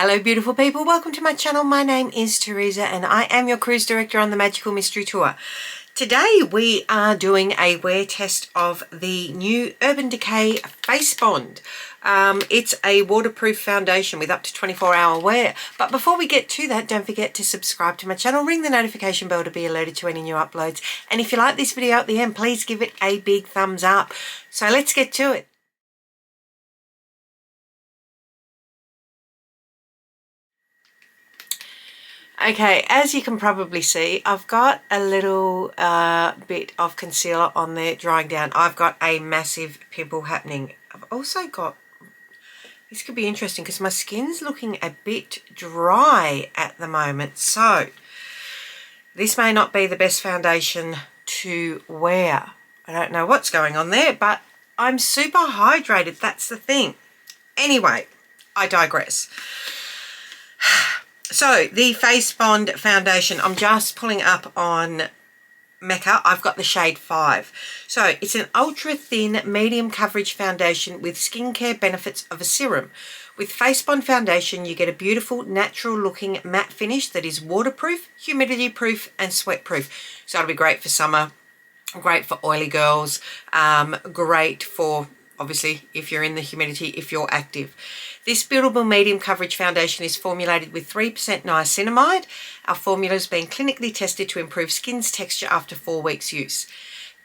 Hello beautiful people, welcome to my channel. My name is Teresa and I am your cruise director on the Magical Mystery Tour. Today we are doing a wear test of the new Urban Decay Face Bond. It's a waterproof foundation with up to 24-hour wear. But before we get to that, don't forget to subscribe to my channel, ring the notification bell to be alerted to any new uploads. And if you like this video at the end, please give it a big thumbs up. So let's get to it. Okay, as you can probably see, I've got a little bit of concealer on there drying down. I've got a massive pimple happening. I've also got, this could be interesting because my skin's looking a bit dry at the moment. So this may not be the best foundation to wear. I don't know what's going on there, but I'm super hydrated. That's the thing. Anyway, I digress. So the Face Bond foundation, I'm just pulling up on M.A.C. I've got the shade 5. So it's an ultra thin medium coverage foundation with skincare benefits of a serum. With Face Bond foundation you get a beautiful natural looking matte finish that is waterproof, humidity proof and sweat proof. So it'll be great for summer, great for oily girls, great for obviously if you're in the humidity, if you're active. This buildable medium coverage foundation is formulated with 3% niacinamide. Our formula has been clinically tested to improve skin's texture after 4 weeks use.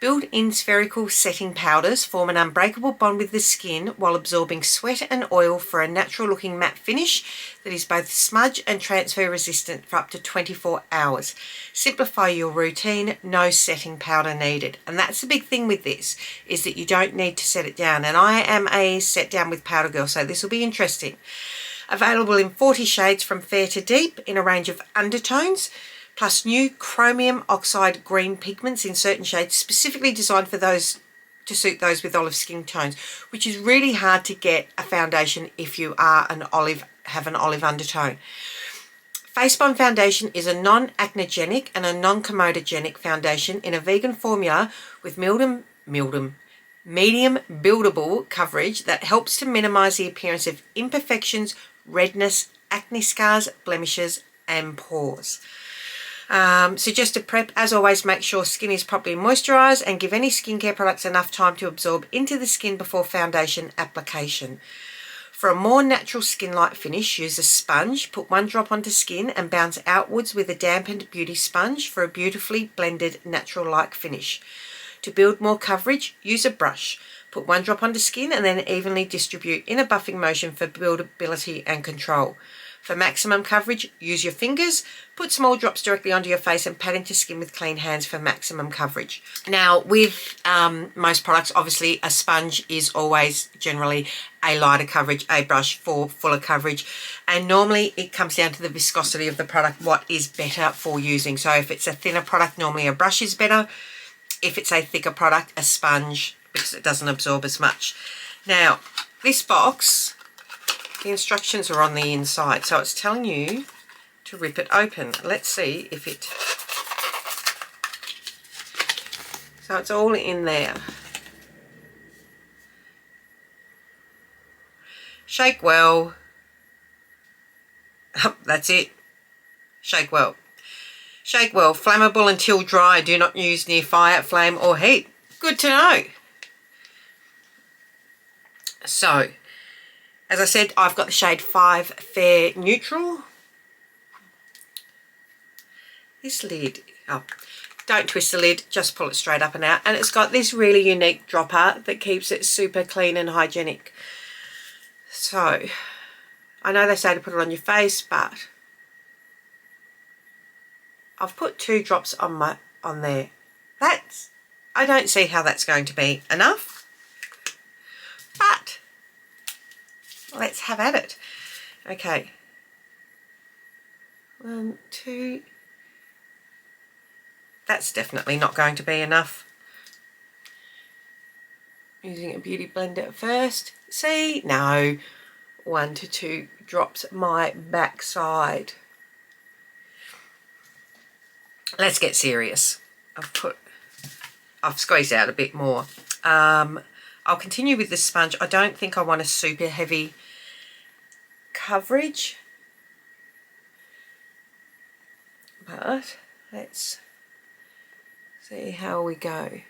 Built-in spherical setting powders form an unbreakable bond with the skin while absorbing sweat and oil for a natural looking matte finish that is both smudge and transfer resistant for up to 24 hours. Simplify your routine, no setting powder needed. And that's the big thing with this, is that you don't need to set it down. And I am a set down with powder girl, so this will be interesting. Available in 40 shades from fair to deep in a range of undertones, plus new chromium oxide green pigments in certain shades specifically designed for those to suit those with olive skin tones, which is really hard to get a foundation if you are have an olive undertone. Face Bond foundation is a non-acnogenic and a non-comedogenic foundation in a vegan formula with medium buildable coverage that helps to minimize the appearance of imperfections, redness, acne scars, blemishes and pores. So just to prep, as always, make sure skin is properly moisturised and give any skincare products enough time to absorb into the skin before foundation application. For a more natural skin-like finish, use a sponge. Put 1 drop onto skin and bounce outwards with a dampened beauty sponge for a beautifully blended natural-like finish. To build more coverage, use a brush. Put 1 drop onto skin and then evenly distribute in a buffing motion for buildability and control. For maximum coverage, use your fingers, put small drops directly onto your face and pat into skin with clean hands for maximum coverage. Now with most products, obviously a sponge is always generally a lighter coverage, a brush for fuller coverage, and normally it comes down to the viscosity of the product, what is better for using. So if it's a thinner product, normally a brush is better. If it's a thicker product, a sponge, because it doesn't absorb as much. Now this box, the instructions are on the inside, so it's telling you to rip it open. Let's see if it... So it's all in there. Shake well. That's it. Shake well. Shake well. Flammable until dry. Do not use near fire, flame or heat. Good to know. So, as I said, I've got the shade 5 Fair Neutral. This lid, don't twist the lid, just pull it straight up and out. And it's got this really unique dropper that keeps it super clean and hygienic. So, I know they say to put it on your face, but I've put 2 drops on there. I don't see how that's going to be enough, but let's have at it. Okay. 1, 2. That's definitely not going to be enough. Using a beauty blender first. See? No. 1 to 2 drops my backside. Let's get serious. I've squeezed out a bit more. I'll continue with this sponge. I don't think I want a super heavy coverage. but let's see how we go.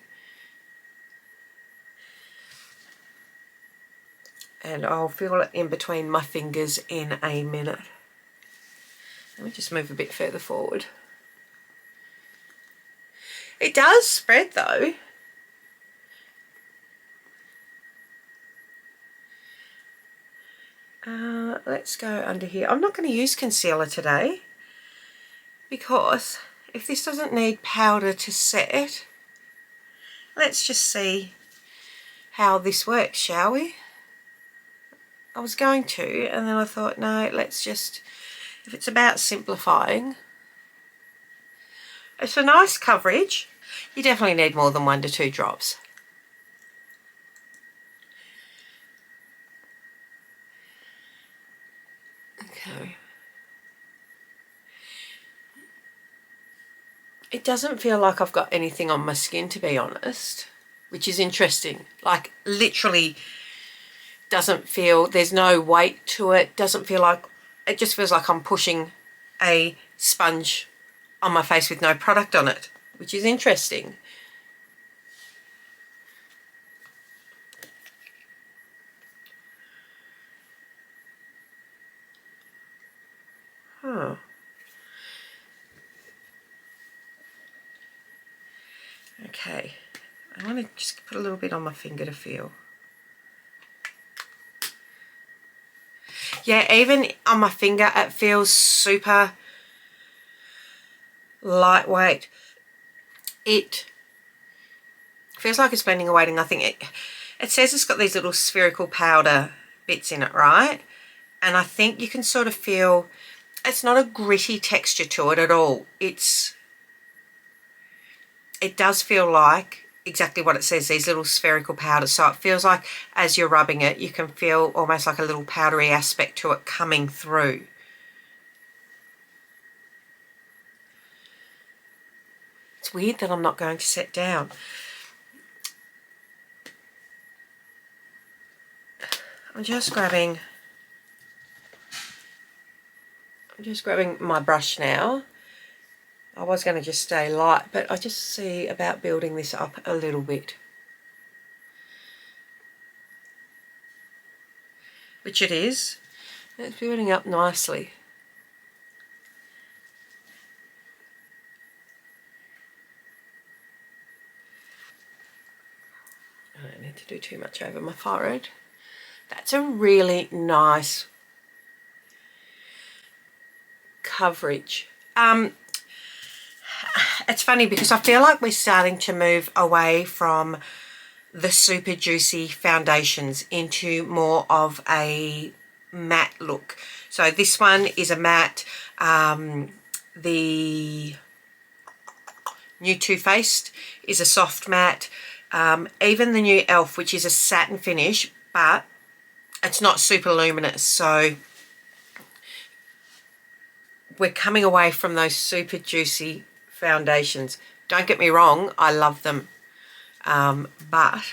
And I'll feel it in between my fingers in a minute. Let me just move a bit further forward. It does spread though. Let's go under here. I'm not going to use concealer today because if this doesn't need powder to set, let's just see how this works, shall we? I was going to, and then I thought, no, let's just, if it's about simplifying. It's a nice coverage. You definitely need more than 1 to 2 drops. Okay. It doesn't feel like I've got anything on my skin, to be honest, which is interesting. Like, literally doesn't feel, there's no weight to it. Doesn't feel like, it just feels like I'm pushing a sponge on my face with no product on it, which is interesting. Huh. Okay, I want to just put a little bit on my finger to feel. Yeah, even on my finger it feels super lightweight. It feels like it's blending away to nothing. It says it's got these little spherical powder bits in it, right? And I think you can sort of feel, it's not a gritty texture to it at all. It does feel like exactly what it says, these little spherical powders. So it feels like as you're rubbing it, you can feel almost like a little powdery aspect to it coming through. It's weird that I'm not going to set down. I'm just grabbing my brush now. I was going to just stay light, but I just see about building this up a little bit. Which it is. It's building up nicely. I don't need to do too much over my forehead. That's a really nice coverage. It's funny because I feel like we're starting to move away from the super juicy foundations into more of a matte look. So this one is a matte. The new Too Faced is a soft matte. Even the new e.l.f., which is a satin finish, but it's not super luminous. So we're coming away from those super juicy foundations. Don't get me wrong, I love them. But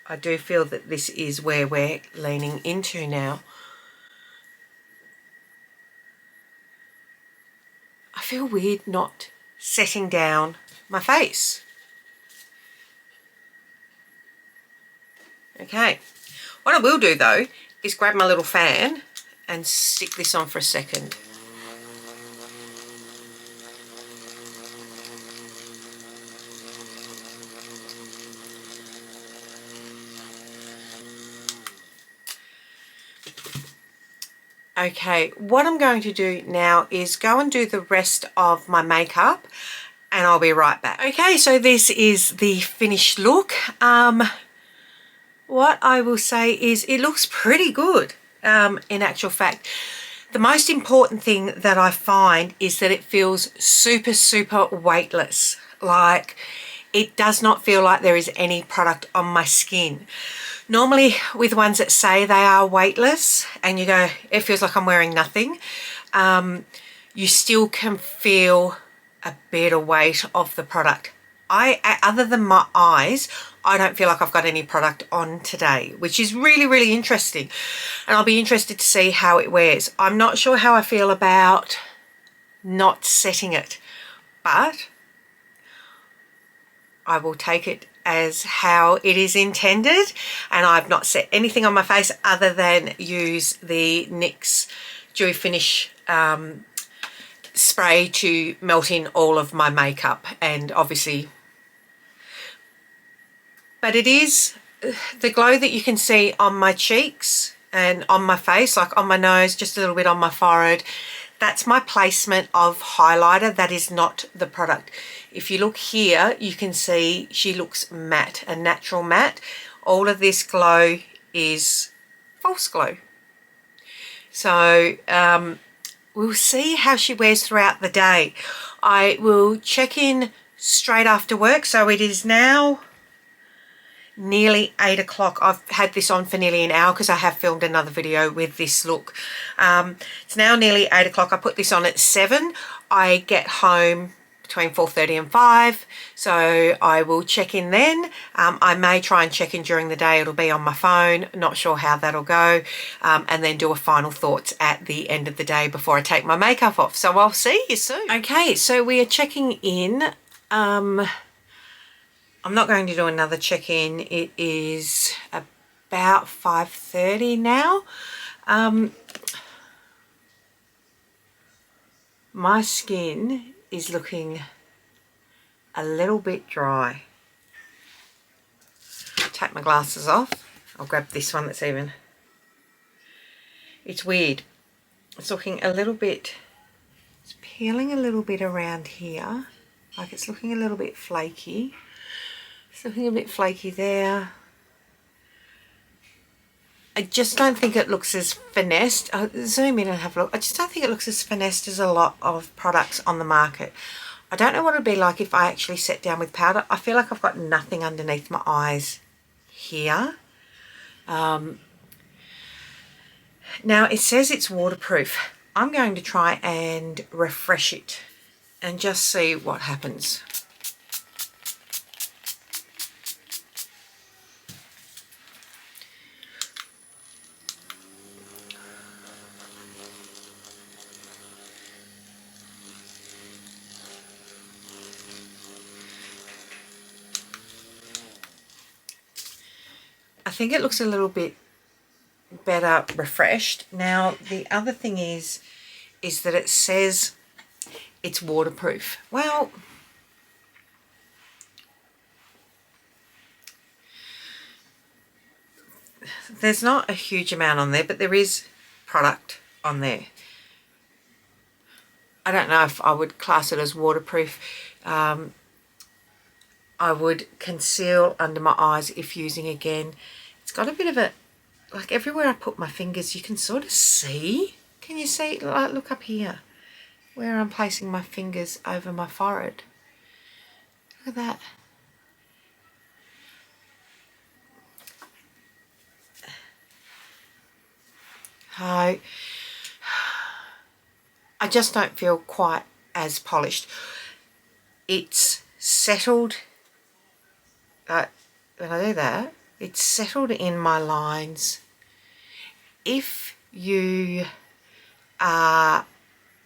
I do feel that this is where we're leaning into now. I feel weird not setting down my face. Okay, what I will do though is grab my little fan and stick this on for a second. Okay, what I'm going to do now is go and do the rest of my makeup and I'll be right back. Okay, so this is the finished look. What I will say is it looks pretty good in actual fact. The most important thing that I find is that it feels super, super weightless. Like, it does not feel like there is any product on my skin. Normally with ones that say they are weightless and you go, it feels like I'm wearing nothing, you still can feel a bit of weight of the product. Other than my eyes, I don't feel like I've got any product on today, which is really, really interesting. And I'll be interested to see how it wears. I'm not sure how I feel about not setting it but I will take it as how it is intended, and I've not set anything on my face other than use the NYX Dewy Finish spray to melt in all of my makeup, and obviously, but it is the glow that you can see on my cheeks and on my face, like on my nose, just a little bit on my forehead. That's my placement of highlighter. That is not the product. If you look here, you can see she looks matte, a natural matte. All of this glow is false glow. So we'll see how she wears throughout the day. I will check in straight after work. So it is now nearly 8 o'clock. I've had this on for nearly an hour because I have filmed another video with this look. It's now nearly 8 o'clock. I put this on at 7. I get home between 4:30 and 5, so I will check in then. I may try and check in during the day. It'll be on my phone, not sure how that'll go, and then do a final thoughts at the end of the day before I take my makeup off. So I'll see you soon. Okay, so we are checking in. I'm not going to do another check-in. It is about 5:30 now. My skin is looking a little bit dry. Take my glasses off. I'll grab this one that's even. It's weird. It's looking a little bit, it's peeling a little bit around here. Like it's looking a little bit flaky. It's looking a bit flaky there. I just don't think it looks as finessed. I'll zoom in and have a look. I just don't think it looks as finessed as a lot of products on the market. I don't know what it'd be like if I actually sat down with powder. I feel like I've got nothing underneath my eyes here. Now it says it's waterproof. I'm going to try and refresh it and just see what happens. I think it looks a little bit better refreshed. Now the other thing is that it says it's waterproof. Well, there's not a huge amount on there, but there is product on there. I don't know if I would class it as waterproof. I would conceal under my eyes if using again. It's got a bit of a, like everywhere I put my fingers, you can sort of see. Can you see? Like, look up here where I'm placing my fingers over my forehead. Look at that. I just don't feel quite as polished. It's settled. When I do that, it's settled in my lines. If you are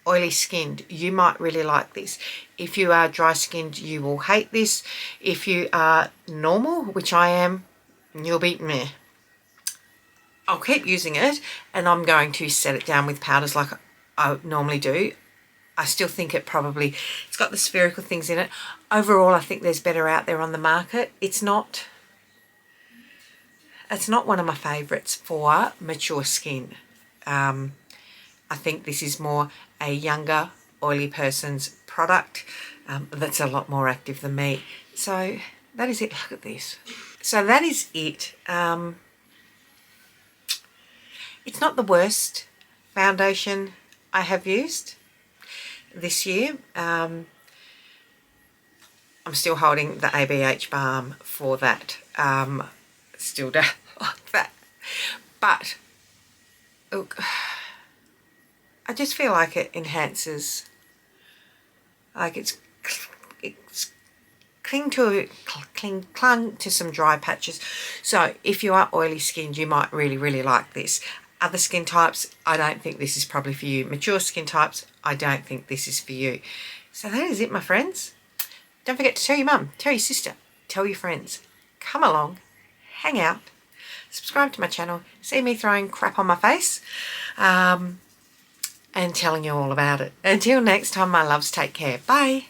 oily skinned, you might really like this. If you are dry skinned, you will hate this. If you are normal, which I am, you'll be meh. I'll keep using it, and I'm going to set it down with powders like I normally do. I still think it's got the spherical things in it. Overall, I think there's better out there on the market. It's not one of my favourites for mature skin. I think this is more a younger, oily person's product that's a lot more active than me. So that is it. Look at this. So that is it. It's not the worst foundation I have used this year. I'm still holding the ABH balm for that. Still don't like that. But look, I just feel like it enhances, like it's clung to some dry patches. So if you are oily skinned, you might really like this. Other skin types, I don't think this is probably for you. Mature skin types, I don't think this is for you. So that is it, my friends. Don't forget to tell your mum, tell your sister, tell your friends. Come along, hang out, subscribe to my channel, see me throwing crap on my face, and telling you all about it. Until next time, my loves, take care. Bye.